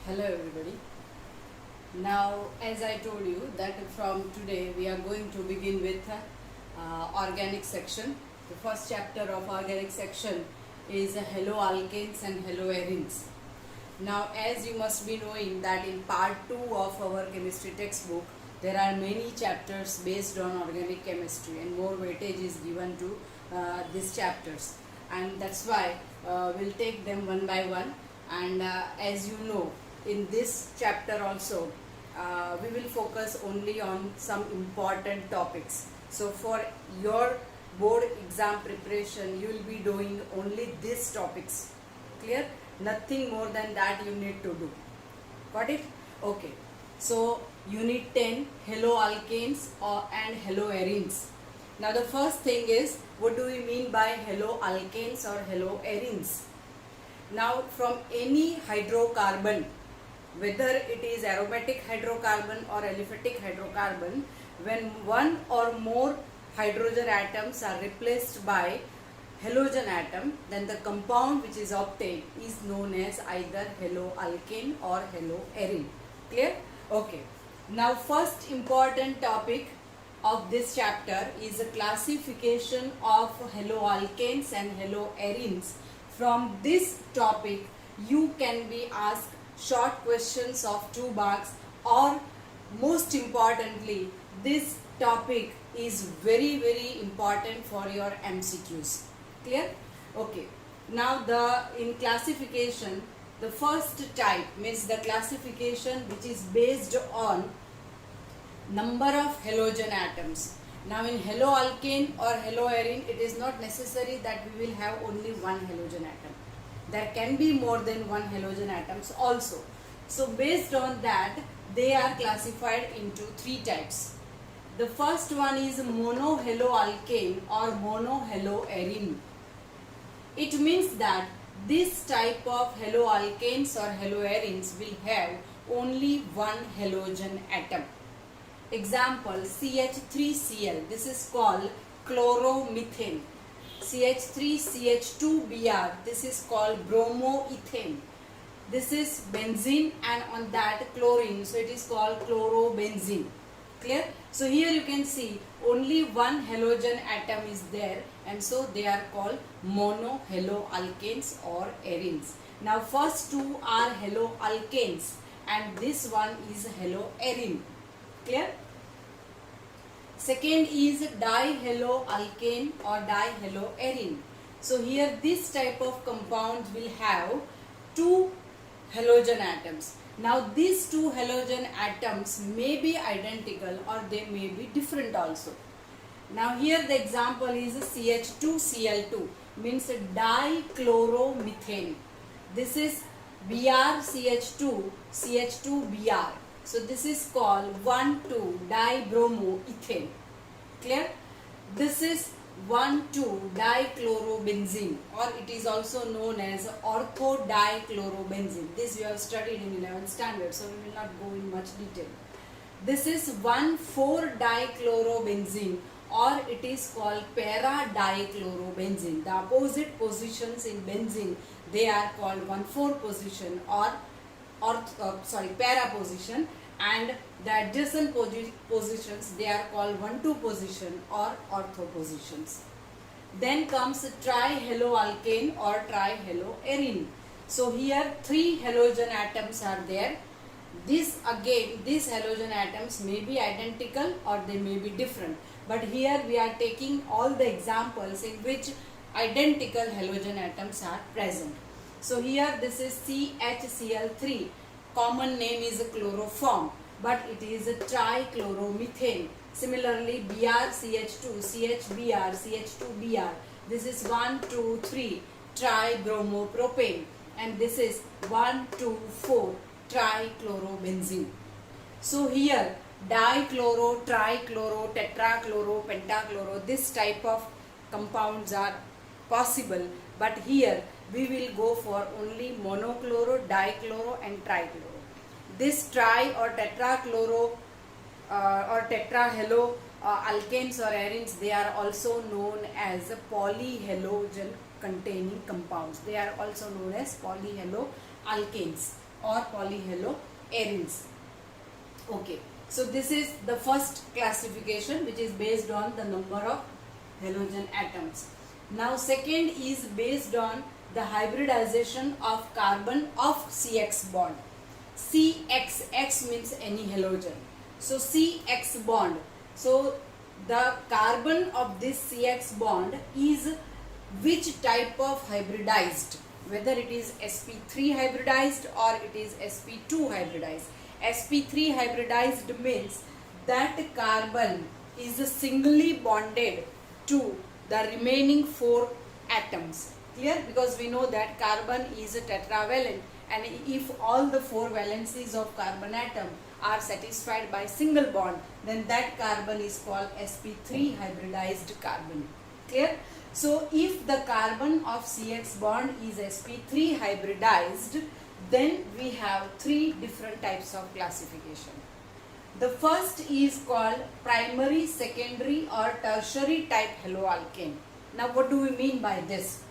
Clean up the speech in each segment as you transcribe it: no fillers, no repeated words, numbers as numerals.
Hello everybody. Now, as I told you that from today we are going to begin with organic section. The first chapter of organic section is haloalkanes and haloarenes. Now, as you must be knowing that in part 2 of our chemistry textbook, there are many chapters based on organic chemistry and more weightage is given to these chapters, and that's why we'll take them one by one. And as you know, in this chapter also we will focus only on some important topics. So for your board exam preparation you will be doing only these topics. Clear? Nothing more than that you need to do. Got it? Okay. So unit 10, haloalkanes and haloarenes. Now the first thing is, what do we mean by haloalkanes or haloarenes? Now from any hydrocarbon, whether it is aromatic hydrocarbon or aliphatic hydrocarbon, when one or more hydrogen atoms are replaced by halogen atom, then the compound which is obtained is known as either haloalkane or haloarene. Clear? Okay. Now first important topic of this chapter is a classification of haloalkanes and haloarenes. From this topic you can be asked short questions of 2 marks, or most importantly this topic is very important for your MCQs. Clear? Okay. Now in classification, the first type means the classification which is based on number of halogen atoms. Now in haloalkane or haloarene, it is not necessary that we will have only one halogen atom. There can be more than one halogen atoms also. So based on that, they are classified into 3 types. The first one is monohaloalkane or monohaloarene. It means that this type of haloalkanes or haloarenes will have only one halogen atom. Example, CH3Cl, this is called chloromethane. CH3CH2Br, this is called bromoethane. This is benzene, and on that chlorine, so it is called chlorobenzene. Clear? So here you can see only one halogen atom is there, and so they are called monohaloalkanes or arenes. Now first 2 are haloalkanes and this one is haloarene. Clear? Second is dihaloalkane or dihaloarene. So here this type of compounds will have 2 halogen atoms. Now these 2 halogen atoms may be identical or they may be different also. Now here the example is CH2Cl2, means dichloromethane. This is BrCH2, CH2Br. So this is called 1,2-dibromoethane. Clear? This is 1,2-dichlorobenzene, or it is also known as orthodichlorobenzene. This you have studied in 11th standard, so we will not go in much detail. This is 1,4-dichlorobenzene, or it is called para-dichlorobenzene. The opposite positions in benzene, they are called 1,4 position or para position, and the adjacent positions, they are called 1,2 position or ortho positions. Then comes trihaloalkane or trihaloarene. So here 3 halogen atoms are there. These halogen atoms may be identical or they may be different, but here we are taking all the examples in which identical halogen atoms are present. So here this is CHCl3, common name is chloroform, but it is a trichloromethane. Similarly BrCH2, CHBr, CH2Br, this is 1,2,3 tribromopropane, and this is 1,2,4 trichlorobenzene. So here dichloro, trichloro, tetrachloro, pentachloro, this type of compounds are possible, but here we will go for only monochloro, dichloro and trichloro. This tri or tetrachloro or tetrahalo alkanes or arenes, they are also known as polyhalogen containing compounds. They are also known as polyhaloalkanes. or polyhaloarenes. Okay, so this is the first classification, which is based on the number of halogen atoms. Now second is based on the hybridization of carbon of CX bond. CX, X means any halogen. So CX bond. So the carbon of this CX bond is which type of hybridized, whether it is sp3 hybridized or it is sp2 hybridized. sp3 hybridized means that carbon is singly bonded to the remaining 4 atoms. Clear? Because we know that carbon is a tetravalent, and if all the 4 valencies of carbon atom are satisfied by single bond, then that carbon is called sp3 hybridized carbon. Clear? So if the carbon of CX bond is sp3 hybridized, then we have 3 different types of classification. The first is called primary, secondary or tertiary type haloalkane. Now what do we mean by this?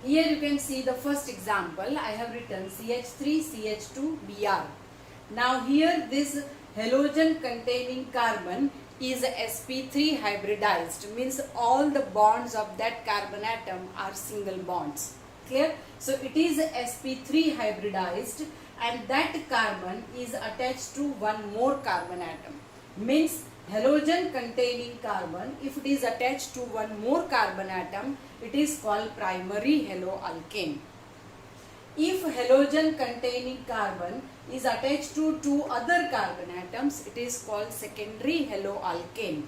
Here you can see the first example. I have written CH3, CH2, Br. Now here this halogen containing carbon is sp3 hybridized, means all the bonds of that carbon atom are single bonds. Clear? So it is sp3 hybridized, and that carbon is attached to one more carbon atom. Means halogen containing carbon, if it is attached to one more carbon atom, it is called primary haloalkane. If halogen containing carbon is attached to 2 other carbon atoms, it is called secondary haloalkane.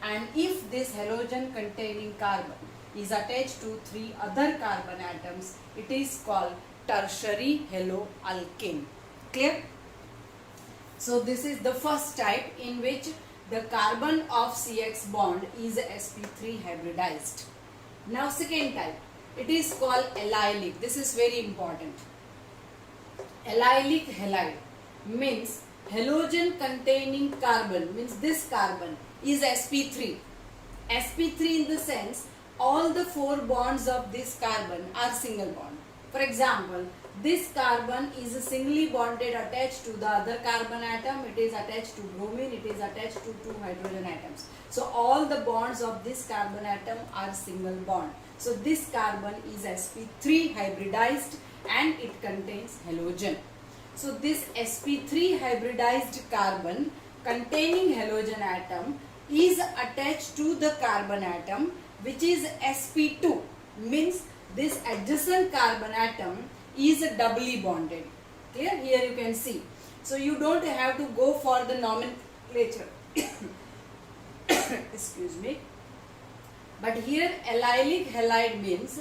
And if this halogen containing carbon is attached to 3 other carbon atoms, it is called tertiary haloalkane. Clear? So this is the first type in which the carbon of CX bond is sp3 hybridized. Now second type, it is called allylic. This is very important. Allylic halide means halogen containing carbon, means this carbon is sp3. sp3 in the sense all the 4 bonds of this carbon are single bond. For example, this carbon is singly bonded attached to the other carbon atom. It is attached to bromine. It is attached to 2 hydrogen atoms. So all the bonds of this carbon atom are single bond. So this carbon is sp3 hybridized and it contains halogen. So this sp3 hybridized carbon containing halogen atom is attached to the carbon atom which is sp2, means this adjacent carbon atom is doubly bonded. Clear? Here you can see. So you don't have to go for the nomenclature. Excuse me. But here allylic halide means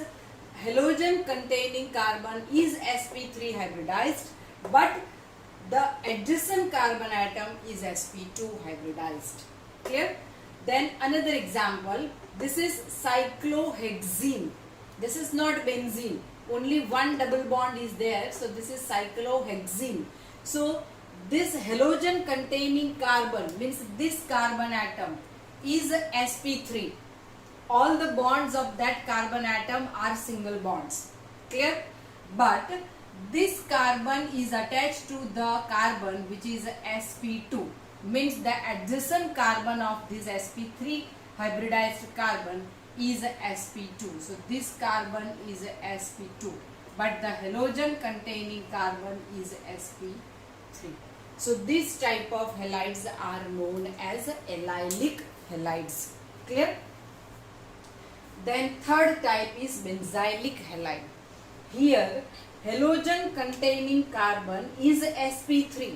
halogen containing carbon is sp3 hybridized, but the adjacent carbon atom is sp2 hybridized. Clear? Then another example, this is cyclohexene. This is not benzene. Only one double bond is there, so this is cyclohexene. So this halogen containing carbon means this carbon atom is sp3. All the bonds of that carbon atom are single bonds. Clear? But this carbon is attached to the carbon which is sp2, means the adjacent carbon of this sp3 hybridized carbon is sp2. So this carbon is sp2, but the halogen containing carbon is sp3. So this type of halides are known as allylic halides. Clear? Then third type is benzylic halide. Here halogen containing carbon is sp3,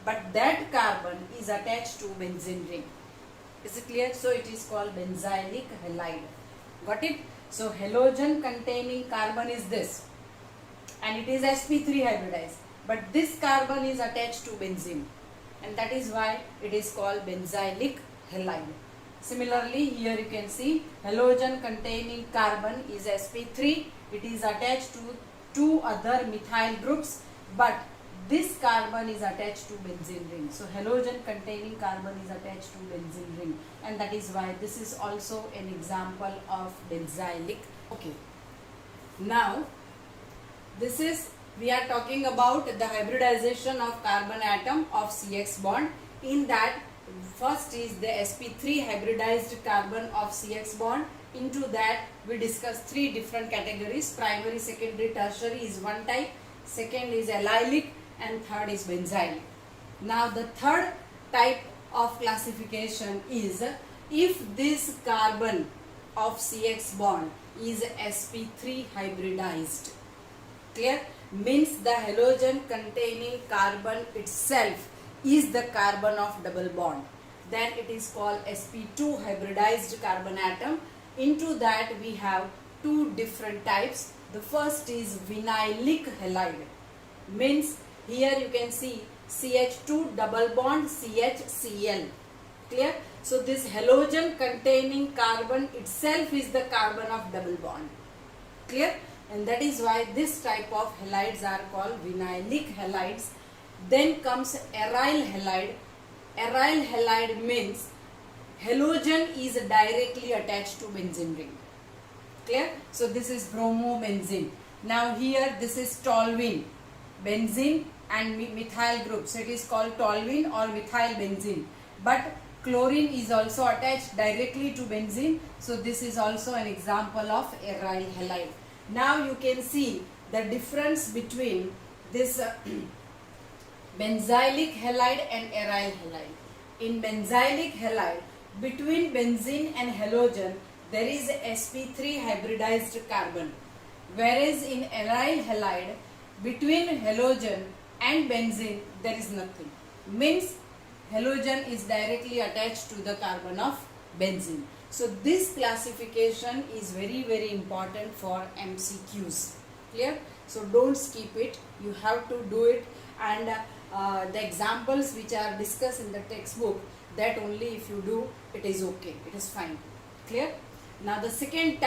but that carbon is attached to benzene ring. Is it clear? So it is called benzylic halide. Got it? So halogen containing carbon is this, and it is sp3 hybridized, but this carbon is attached to benzene, and that is why it is called benzylic halide. Similarly, here you can see halogen containing carbon is sp3. It is attached to 2 other methyl groups, but this carbon is attached to benzene ring. So halogen containing carbon is attached to benzene ring, and that is why this is also an example of benzylic. Okay. Now this is we are talking about the hybridization of carbon atom of CX bond. In that, first is the sp3 hybridized carbon of CX bond. Into that we discuss three different categories: primary, secondary, tertiary is one type, second is allylic, and third is benzylic. Now the third type of classification is if this carbon of CX bond is sp3 hybridized. Clear? Means the halogen containing carbon itself is the carbon of double bond. Then it is called sp2 hybridized carbon atom. Into that we have two different types. The first is vinylic halide. Means here you can see CH2 double bond CHCl. Clear? So this halogen containing carbon itself is the carbon of double bond. Clear? And that is why this type of halides are called vinylic halides. Then comes aryl halide. Aryl halide means halogen is directly attached to benzene ring. Clear? So this is bromobenzene. Now here this is toluene, benzene and methyl group. So it is called toluene or methyl benzene. But chlorine is also attached directly to benzene. So this is also an example of aryl halide. Now you can see the difference between this benzylic halide and aryl halide. In benzylic halide, between benzene and halogen there is sp3 hybridized carbon, whereas in aryl halide between halogen and benzene there is nothing. Means halogen is directly attached to the carbon of benzene. So this classification is very important for MCQs. Clear? So don't skip it. You have to do it, and the examples which are discussed in the textbook, that only if you do, it is okay. It is fine. Clear? Now the second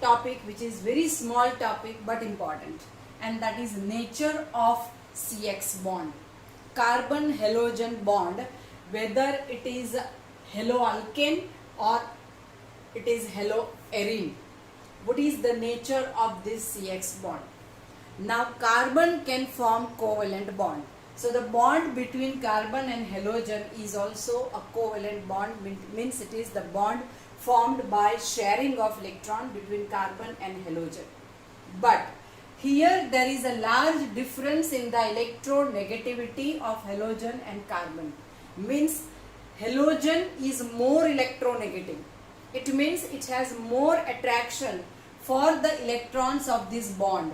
topic, which is very small topic but important, and that is nature of CX bond. Carbon halogen bond, whether it is haloalkane or it is haloarine. What is the nature of this CX bond? Now carbon can form covalent bond. So the bond between carbon and halogen is also a covalent bond, means it is the bond formed by sharing of electron between carbon and halogen. But here there is a large difference in the electronegativity of halogen and carbon. Means halogen is more electronegative. It means it has more attraction for the electrons of this bond,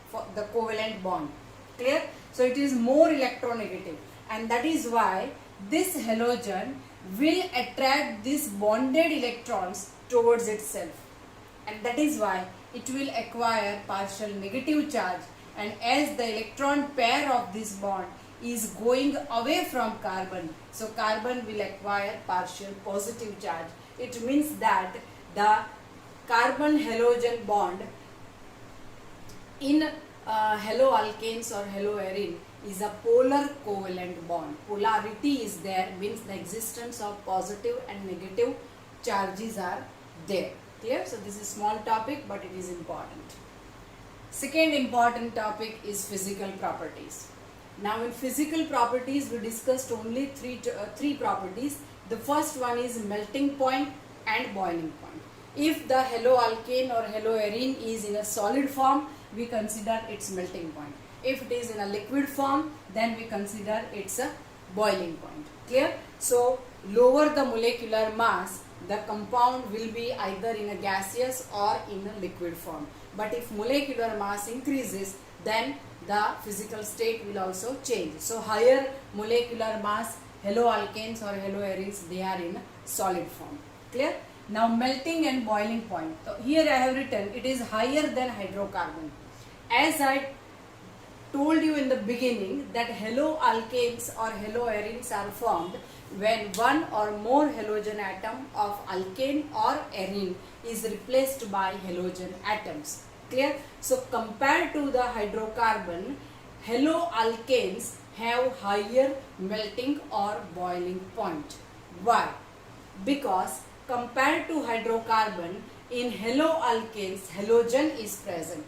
for the covalent bond. Clear? So it is more electronegative, and that is why this halogen will attract these bonded electrons towards itself, and that is why it will acquire partial negative charge, and as the electron pair of this bond is going away from carbon, so carbon will acquire partial positive charge. It means that the carbon halogen bond in haloalkanes or haloarine is a polar covalent bond. Polarity is there, means the existence of positive and negative charges are there. Clear? So this is small topic, but it is important. Second important topic is physical properties. Now in physical properties we discussed only three properties. The first one is melting point and boiling point. If the haloalkane or haloarine is in a solid form, we consider its melting point. If it is in a liquid form, then we consider its a boiling point. Clear? So lower the molecular mass, the compound will be either in a gaseous or in a liquid form. But if molecular mass increases, then the physical state will also change. So higher molecular mass haloalkanes or haloarines, they are in solid form. Clear? Now melting and boiling point. So here I have written it is higher than hydrocarbon. As I told you in the beginning that haloalkanes or haloarines are formed when one or more halogen atom of alkane or arine is replaced by halogen atoms. Clear? So compared to the hydrocarbon, haloalkanes have higher melting or boiling point. Why? Because compared to hydrocarbon, in haloalkanes halogen is present,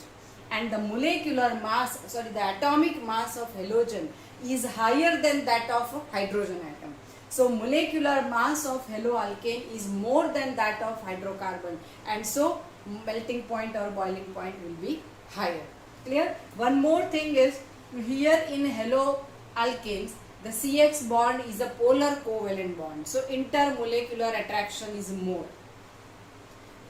and the the atomic mass of halogen is higher than that of hydrogen atom. So molecular mass of haloalkane is more than that of hydrocarbon, and so melting point or boiling point will be higher. Clear? One more thing is, here in haloalkanes the CX bond is a polar covalent bond, so intermolecular attraction is more.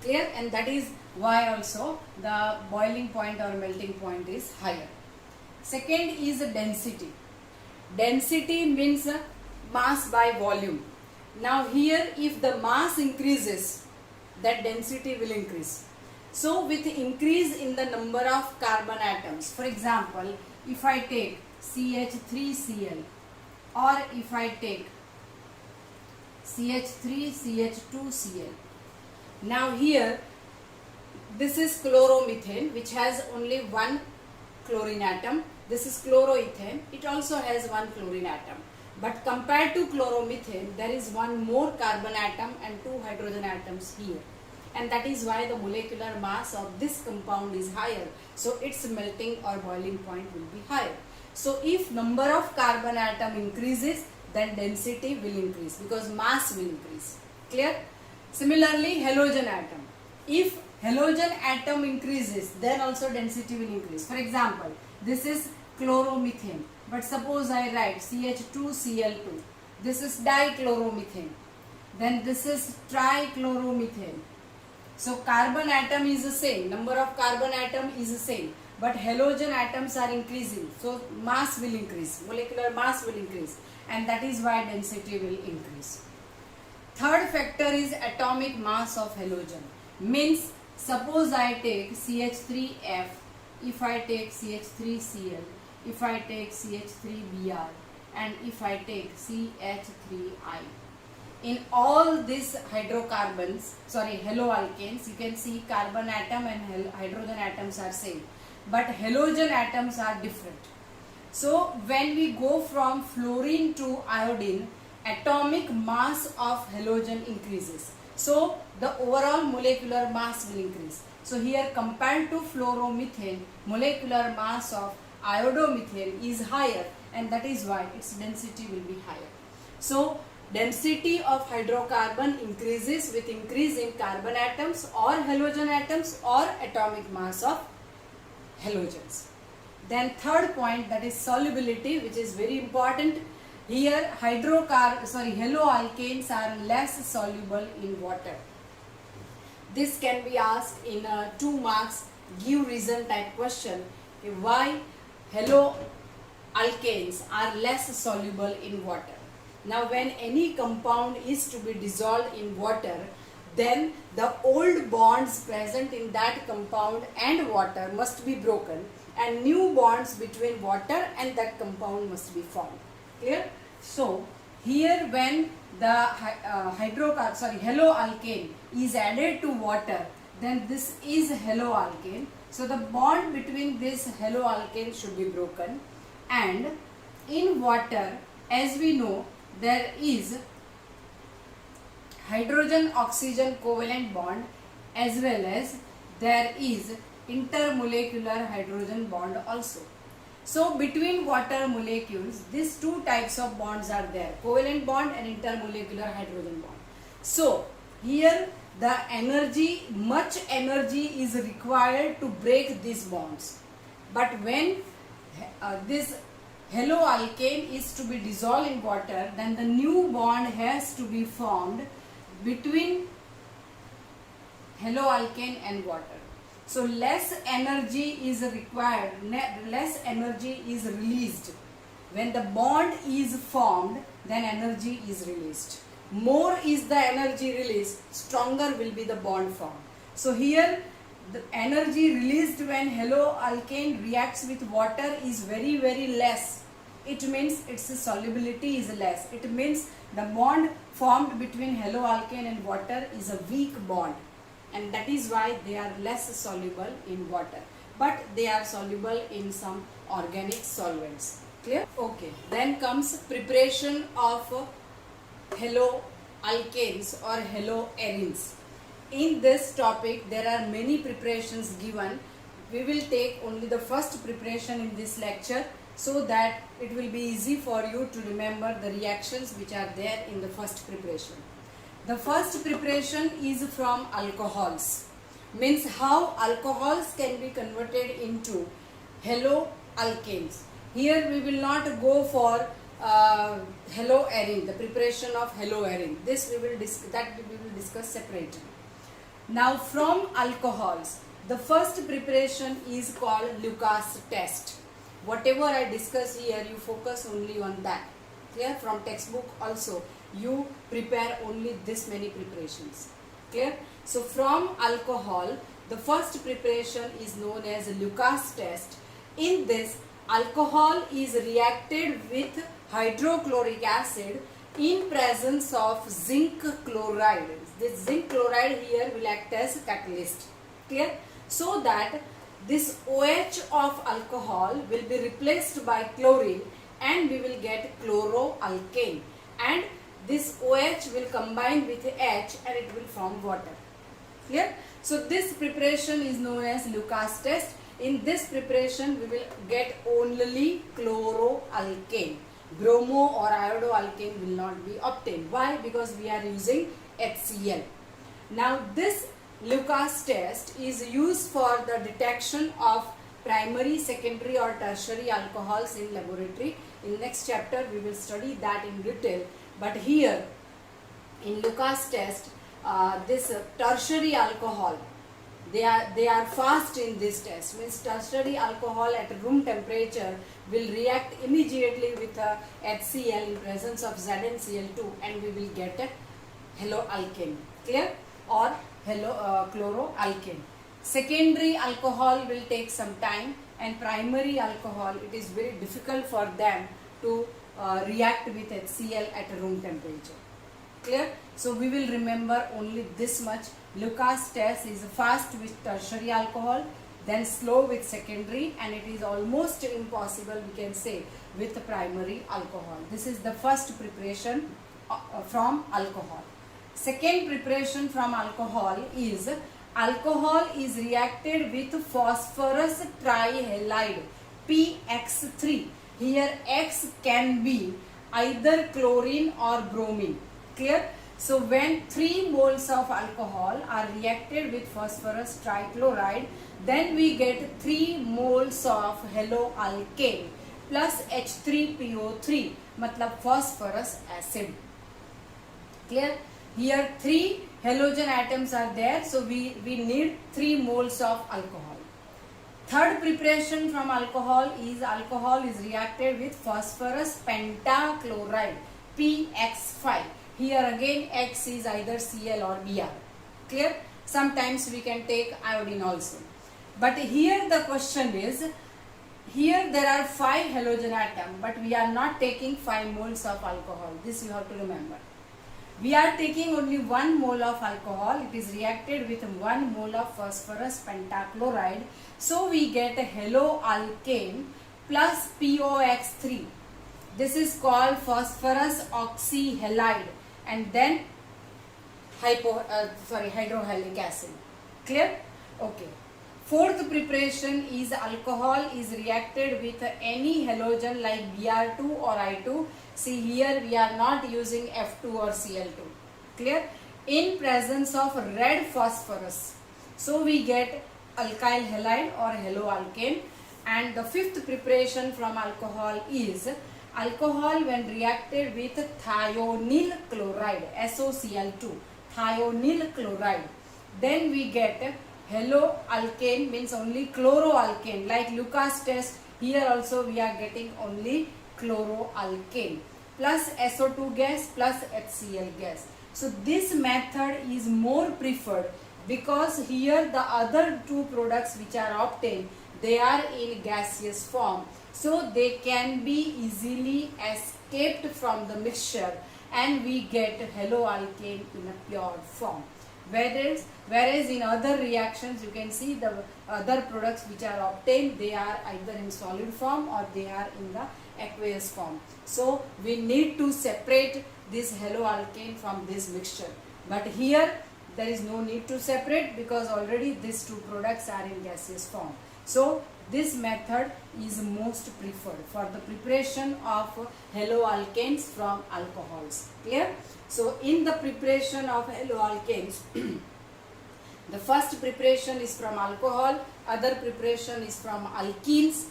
Clear? And that is why also the boiling point or melting point is higher. Second is density. Density means mass by volume. Now here, if the mass increases, that density will increase. So with increase in the number of carbon atoms, for example, if I take CH3Cl, or if I take CH3CH2Cl. Now here, this is chloromethane, which has only one chlorine atom. This is chloroethane, it also has one chlorine atom. But compared to chloromethane, there is one more carbon atom and two hydrogen atoms here. And that is why the molecular mass of this compound is higher. So its melting or boiling point will be higher. So if number of carbon atom increases, then density will increase because mass will increase. Clear? Similarly, halogen atom. If halogen atom increases, then also density will increase. For example, this is chloromethane, but suppose I write CH2Cl2. This is dichloromethane. Then this is trichloromethane. So carbon atom is the same, number of carbon atom is the same, but halogen atoms are increasing, so mass will increase, molecular mass will increase, and that is why density will increase. Third factor is atomic mass of halogen. Means, suppose I take CH3F, if I take CH3Cl, if I take CH3Br, and if I take CH3I. In all these haloalkanes, you can see carbon atom and hydrogen atoms are same, but halogen atoms are different. So when we go from fluorine to iodine, atomic mass of halogen increases. So the overall molecular mass will increase. So here, compared to fluoromethane, molecular mass of iodomethane is higher, and that is why its density will be higher. So density of hydrocarbon increases with increase in carbon atoms or halogen atoms or atomic mass of halogens. Then third point, that is solubility, which is very important. Here haloalkanes are less soluble in water. This can be asked in a 2 marks give reason type question. Why haloalkanes are less soluble in water? Now when any compound is to be dissolved in water, then the old bonds present in that compound and water must be broken, and new bonds between water and that compound must be formed. Clear? So here, when the haloalkane is added to water, then this is haloalkane. So the bond between this haloalkane should be broken, and in water, as we know, there is hydrogen oxygen covalent bond, as well as there is intermolecular hydrogen bond also. So between water molecules, these two types of bonds are there, covalent bond and intermolecular hydrogen bond. So here much energy is required to break these bonds. But when this haloalkane is to be dissolved in water, then the new bond has to be formed between haloalkane and water. So less energy is required, less energy is released. When the bond is formed, then energy is released. More is the energy released, stronger will be the bond formed. So here, the energy released when haloalkane reacts with water is very, very less. It means its solubility is less. It means the bond formed between haloalkane and water is a weak bond, and that is why they are less soluble in water, but they are soluble in some organic solvents. Clear? Okay. Then comes preparation of haloalkanes or haloarenes. In this topic, there are many preparations given. we will take only the first preparation in this lecture, so that it will be easy for you to remember the reactions which are there in the first preparation. The first preparation is from alcohols, means how alcohols can be converted into haloalkanes. Here we will not go for haloarine, the preparation of haloarine. This we will discuss separately. Now from alcohols, the first preparation is called Lucas test. Whatever I discuss here, you focus only on that. Clear? From textbook also, you prepare only this many preparations. Clear? So from alcohol, the first preparation is known as Lucas test. In this, alcohol is reacted with hydrochloric acid in presence of zinc chloride. This zinc chloride here will act as catalyst. Clear? So that this OH of alcohol will be replaced by chlorine and we will get chloroalkane, and this OH will combine with H and it will form water. Clear? So this preparation is known as Lucas test. In this preparation we will get only chloroalkane. Bromo or iodoalkane will not be obtained. Why? Because we are using HCl. Now this Lucas test is used for the detection of primary, secondary or tertiary alcohols in laboratory. In next chapter we will study that in detail. But here in Lucas test, this tertiary alcohol, they are fast in this test. Means tertiary alcohol at room temperature will react immediately with HCl in presence of ZnCl2 and we will get a haloalkane. Clear? Or chloroalkane. Secondary alcohol will take some time, and primary alcohol, it is very difficult for them to react with HCl at room temperature. Clear? So we will remember only this much. Lucas test is fast with tertiary alcohol, then slow with secondary, and it is almost impossible, we can say, with primary alcohol. This is the first preparation from alcohol. Second preparation from alcohol is reacted with phosphorus trihalide PX3. Here X can be either chlorine or bromine. Clear? So when 3 moles of alcohol are reacted with phosphorus trichloride, then we get 3 moles of haloalkane plus H3PO3, matlab phosphorus acid. Clear? Here 3 halogen atoms are there, so we need 3 moles of alcohol. Third preparation from alcohol is reacted with phosphorus pentachloride PX5. Here again X is either Cl or Br. Clear? Sometimes we can take iodine also. But here the question is, here there are 5 halogen atoms, but we are not taking 5 moles of alcohol. This you have to remember. We are taking only 1 mole of alcohol. It is reacted with 1 mole of phosphorus pentachloride. So we get a haloalkane plus POX3. This is called phosphorus oxyhalide, and then hydrohalic acid. Clear? Okay. Fourth preparation is alcohol is reacted with any halogen like Br2 or I2. See here we are not using F2 or Cl2. Clear? In presence of red phosphorus. So we get alkyl halide or haloalkane. And the fifth preparation from alcohol is alcohol when reacted with thionyl chloride, SOCl2, thionyl chloride. Then we get haloalkane, means only chloroalkane. Like Lucas test, here also we are getting only chloroalkane plus SO2 gas plus HCl gas. So this method is more preferred because here the other 2 products which are obtained, they are in gaseous form. So they can be easily escaped from the mixture and we get haloalkane in a pure form. Whereas in other reactions you can see the other products which are obtained, they are either in solid form or they are in the aqueous form. So we need to separate this haloalkane from this mixture. But here there is no need to separate because already these 2 products are in gaseous form. So this method is most preferred for the preparation of haloalkanes from alcohols. Clear? So in the preparation of haloalkanes, the first preparation is from alcohol, other preparation is from alkenes.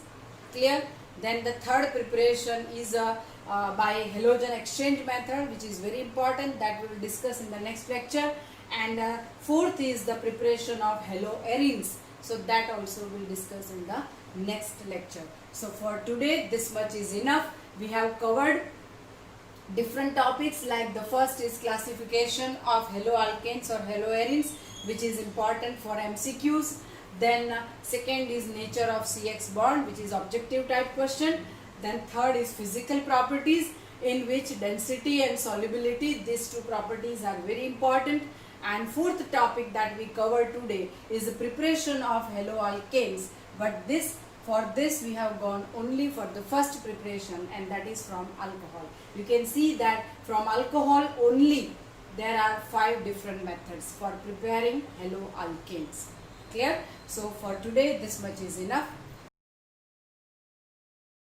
Clear? Then the third preparation is by halogen exchange method, which is very important, that we will discuss in the next lecture. And fourth is the preparation of haloarenes. So that also we will discuss in the next lecture. So for today this much is enough. We have covered different topics, like the first is classification of haloalkanes or haloarenes, which is important for MCQs. Then second is nature of CX bond, which is objective type question. Then third is physical properties, in which density and solubility, these two properties are very important. And fourth topic that we covered today is the preparation of haloalkanes, but for this we have gone only for the first preparation, and that is from alcohol. You can see that from alcohol only there are 5 different methods for preparing haloalkanes. Clear? So for today this much is enough.